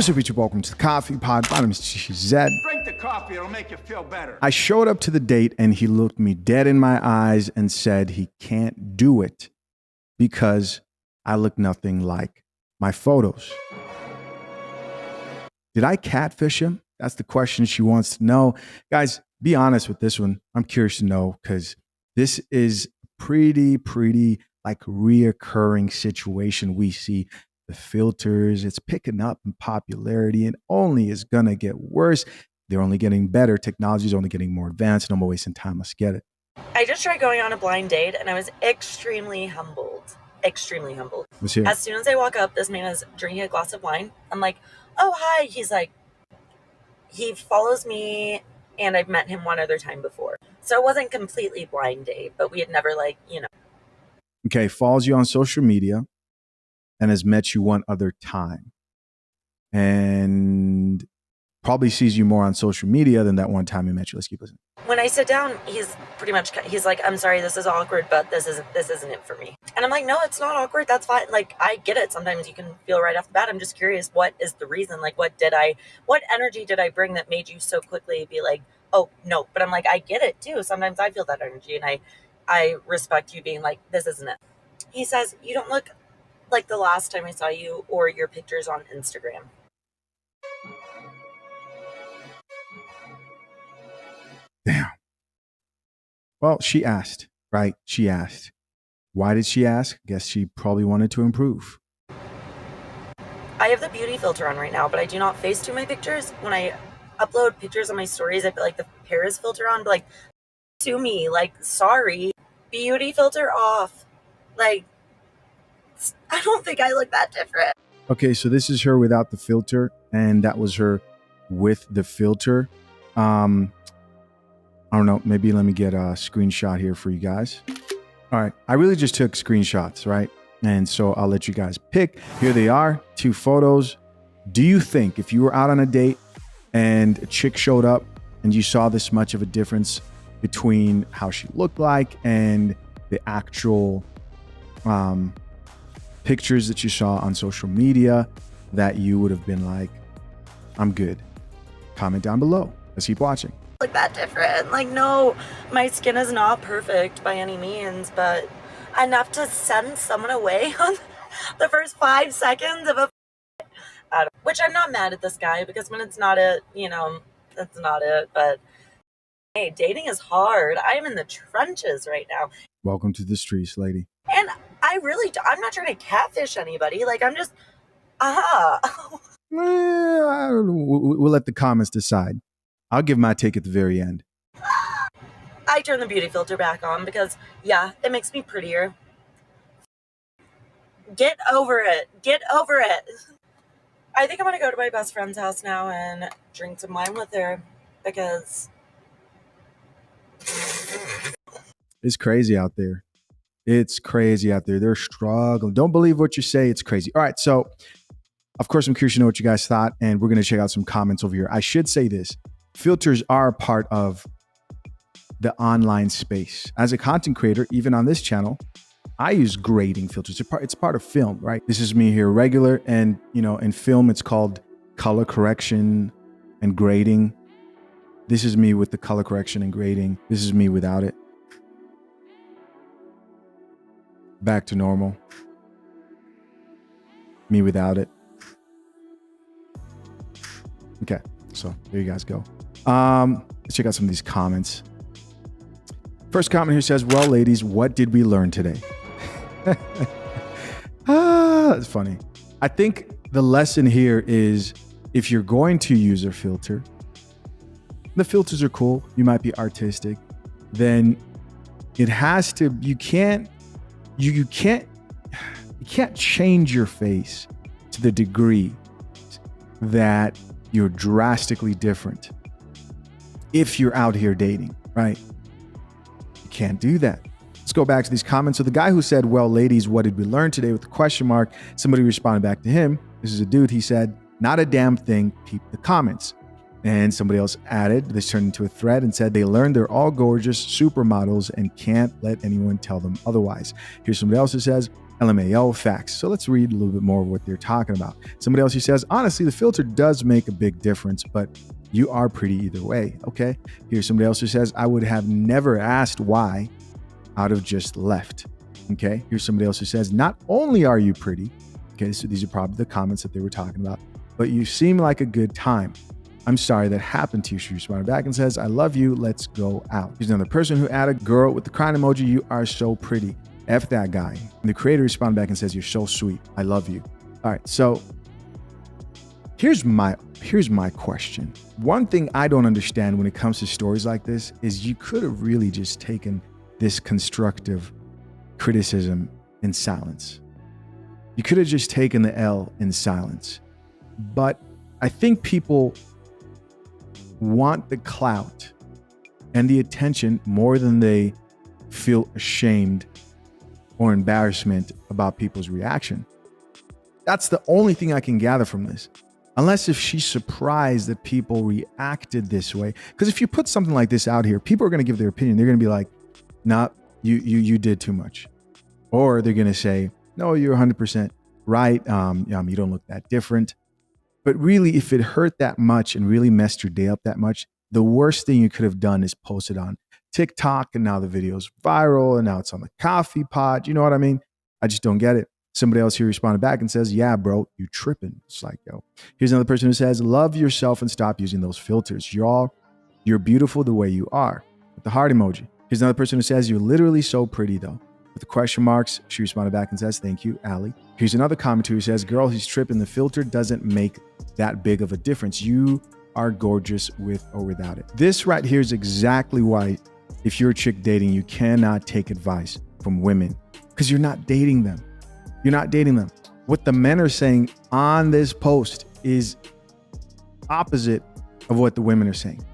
What's up, YouTube? Welcome to the Coffee Pod. My name is Zed. Drink the coffee, it'll make you feel better. I showed up to the date and he looked me dead in my eyes and said he can't do it because I look nothing like my photos. Did I catfish him? That's the question she wants to know. Guys, be honest with this one. I'm curious to know because this is pretty like reoccurring situation we see. The filters, it's picking up in popularity and only is gonna get worse. They're only getting better. Technology is only getting more advanced. No more wasting time. Let's get it. I just tried going on a blind date and I was extremely humbled. Extremely humbled. Let's hear it. As soon as I walk up, this man is drinking a glass of wine. I'm like, oh, hi. He's like, he follows me and I've met him one other time before. So it wasn't completely blind date, but we had never Okay, follows you on social media and has met you one other time. And probably sees you more on social media than that one time he met you. Let's keep listening. When I sit down, he's like, I'm sorry, this is awkward, but this isn't it for me. And I'm like, no, it's not awkward. That's fine. Like, I get it. Sometimes you can feel right off the bat. I'm just curious, what is the reason? Like, what energy did I bring that made you so quickly be like, oh, no. But I'm like, I get it too. Sometimes I feel that energy and I respect you being like, this isn't it. He says, you don't look like the last time I saw you or your pictures on Instagram. Damn. Well, she asked, right? She asked. Why did she ask? Guess she probably wanted to improve. I have the beauty filter on right now, but I do not Facetune my pictures. When I upload pictures on my stories, I put like the Paris filter on, but like, to me, like, sorry, beauty filter off. Like, I don't think I look that different. Okay, so this is her without the filter, and that was her with the filter. I don't know. Maybe let me get a screenshot here for you guys. All right. I really just took screenshots, right? And so I'll let you guys pick. Here they are, 2 photos. Do you think if you were out on a date and a chick showed up and you saw this much of a difference between how she looked like and the actual pictures that you saw on social media, that you would have been like, I'm good? Comment down below. Let's keep watching. Look that different. Like, no, my skin is not perfect by any means, but enough to send someone away on the first 5 seconds of which I'm not mad at this guy, because when it's not it, that's not it. But hey, dating is hard. I'm in the trenches right now. Welcome to the streets, lady. And I'm not trying to catfish anybody. Like, I'm just, We'll let the comments decide. I'll give my take at the very end. I turn the beauty filter back on because, yeah, it makes me prettier. Get over it. Get over it. I think I'm going to go to my best friend's house now and drink some wine with her because it's crazy out there. It's crazy out there. They're struggling. Don't believe what you say. It's crazy. All right. So, of course, I'm curious to know what you guys thought, and we're going to check out some comments over here. I should say this. Filters are a part of the online space. As a content creator, even on this channel, I use grading filters. It's part of film, right? This is me here regular, and in film, it's called color correction and grading. This is me with the color correction and grading. This is me without it. Back to normal. Me without it. Okay, so there you guys go. Let's check out some of these comments. First comment here says, well, ladies, what did we learn today? That's funny. I think the lesson here is, if you're going to use a filter, the filters are cool, you might be artistic, then it has to, you can't change your face to the degree that you're drastically different if you're out here dating, right? You can't do that. Let's go back to these comments. So the guy who said, well, ladies, what did we learn today, with the question mark, somebody responded back to him. This is a dude. He said, not a damn thing. Peep the comments. And somebody else added, this turned into a thread and said, they learned they're all gorgeous supermodels and can't let anyone tell them otherwise. Here's somebody else who says, LMAO facts. So let's read a little bit more of what they're talking about. Somebody else who says, honestly, the filter does make a big difference, but you are pretty either way. Okay. Here's somebody else who says, I would have never asked why. I would have just left. Okay. Here's somebody else who says, not only are you pretty, okay, so these are probably the comments that they were talking about, but you seem like a good time. I'm sorry that happened to you. She responded back and says, I love you. Let's go out. Here's another person who added, girl with the crying emoji, you are so pretty. F that guy. And the creator responded back and says, you're so sweet. I love you. All right. So here's my question. One thing I don't understand when it comes to stories like this is you could have really just taken this constructive criticism in silence. You could have just taken the L in silence. But I think people want the clout and the attention more than they feel ashamed or embarrassment about people's reaction. That's the only thing I can gather from this. Unless if she's surprised that people reacted this way. Because if you put something like this out here, people are going to give their opinion. They're going to be like, nah, you did too much. Or they're going to say, no, you're 100% right. You don't look that different. But really, if it hurt that much and really messed your day up that much, the worst thing you could have done is post it on TikTok, and now the video's viral, and now it's on the coffee pot. You know what I mean? I just don't get it. Somebody else here responded back and says, yeah, bro, you tripping. It's like, yo. Here's another person who says, love yourself and stop using those filters. You're beautiful the way you are. With the heart emoji. Here's another person who says, you're literally so pretty though. With the question marks, she responded back and says, thank you, Allie. Here's another commenter who says, girl, he's tripping. The filter doesn't make that big of a difference. You are gorgeous with or without it. This right here is exactly why, if you're a chick dating, you cannot take advice from women because you're not dating them. You're not dating them. What the men are saying on this post is opposite of what the women are saying.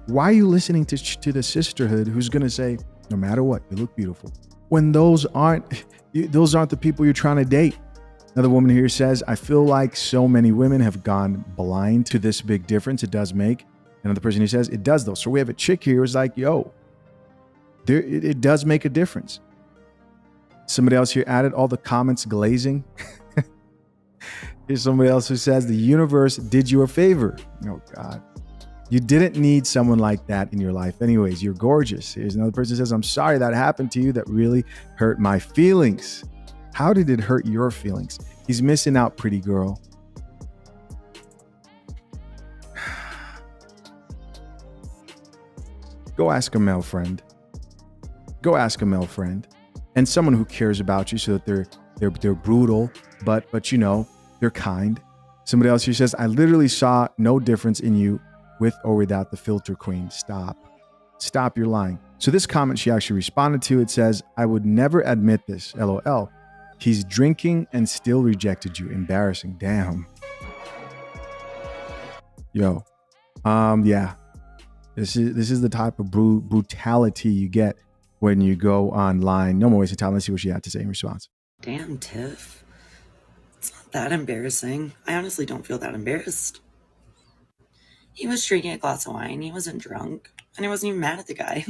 Why are you listening to the sisterhood who's going to say, no matter what, you look beautiful, when those aren't the people you're trying to date? Another woman here says, I feel like so many women have gone blind to this big difference it does make. Another person who says, it does though. So we have a chick here who's like, yo, it does make a difference. Somebody else here added, all the comments glazing. Here's somebody else who says, the universe did you a favor. Oh God. You didn't need someone like that in your life. Anyways, you're gorgeous. Here's another person who says, I'm sorry that happened to you. That really hurt my feelings. How did it hurt your feelings? He's missing out, pretty girl. Go ask a male friend. Go ask a male friend. And someone who cares about you, so that they're brutal, but you know, they're kind. Somebody else here says, I literally saw no difference in you with or without the filter, queen. Stop, you're lying. So this comment she actually responded to, it says, I would never admit this, LOL. He's drinking and still rejected you. Embarrassing. Damn. Yo. Yeah. This is the type of brutality you get when you go online. No more wasting time. Let's see what she had to say in response. Damn, Tiff. It's not that embarrassing. I honestly don't feel that embarrassed. He was drinking a glass of wine. He wasn't drunk. And I wasn't even mad at the guy.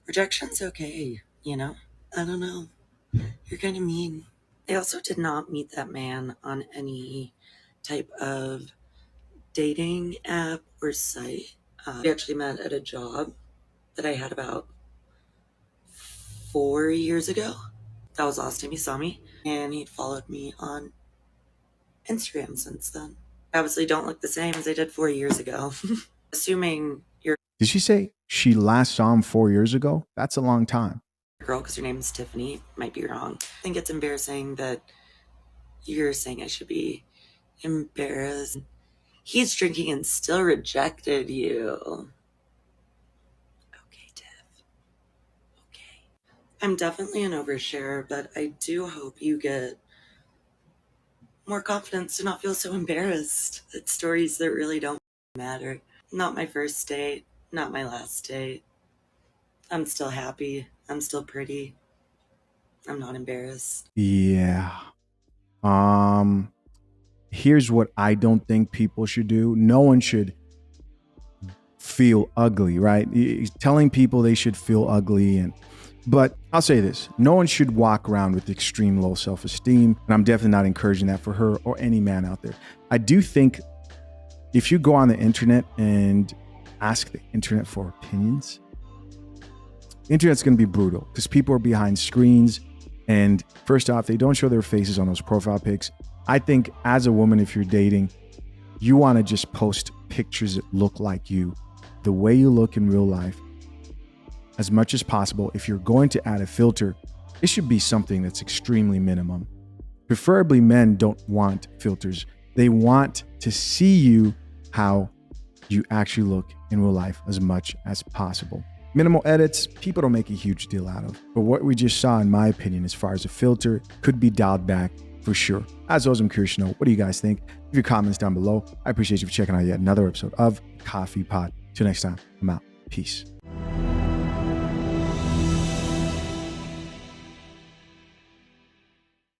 Rejection's okay, you know? I don't know. You're kind of mean. I also did not meet that man on any type of dating app or site. We actually met at a job that I had about 4 years ago. That was the last time he saw me. And he'd followed me on Instagram since then. I obviously don't look the same as I did 4 years ago. Assuming you're Did she say she last saw him 4 years ago? That's a long time. a girl because your name's Tiffany, might be wrong. I think it's embarrassing that you're saying I should be embarrassed. He's drinking and still rejected you. Okay, Tiff. Okay. I'm definitely an overshare, but I do hope you get more confidence to not feel so embarrassed at stories that really don't matter. Not my first date, not my last date. I'm still happy. I'm still pretty. I'm not embarrassed. Yeah. here's what I don't think people should do. No one should feel ugly, right? Telling people they should feel ugly. But I'll say this, no one should walk around with extreme low self-esteem. And I'm definitely not encouraging that for her or any man out there. I do think if you go on the internet and ask the internet for opinions, the internet's going to be brutal because people are behind screens. And first off, they don't show their faces on those profile pics. I think as a woman, if you're dating, you want to just post pictures that look like you, the way you look in real life, as much as possible. If you're going to add a filter, it should be something that's extremely minimum. Preferably, men don't want filters. They want to see you how you actually look in real life as much as possible. Minimal edits, people don't make a huge deal out of. But what we just saw, in my opinion, as far as a filter, could be dialed back for sure. As always, I'm curious to know, what do you guys think? Leave your comments down below. I appreciate you for checking out yet another episode of Coffee Pod. Till next time, I'm out. Peace.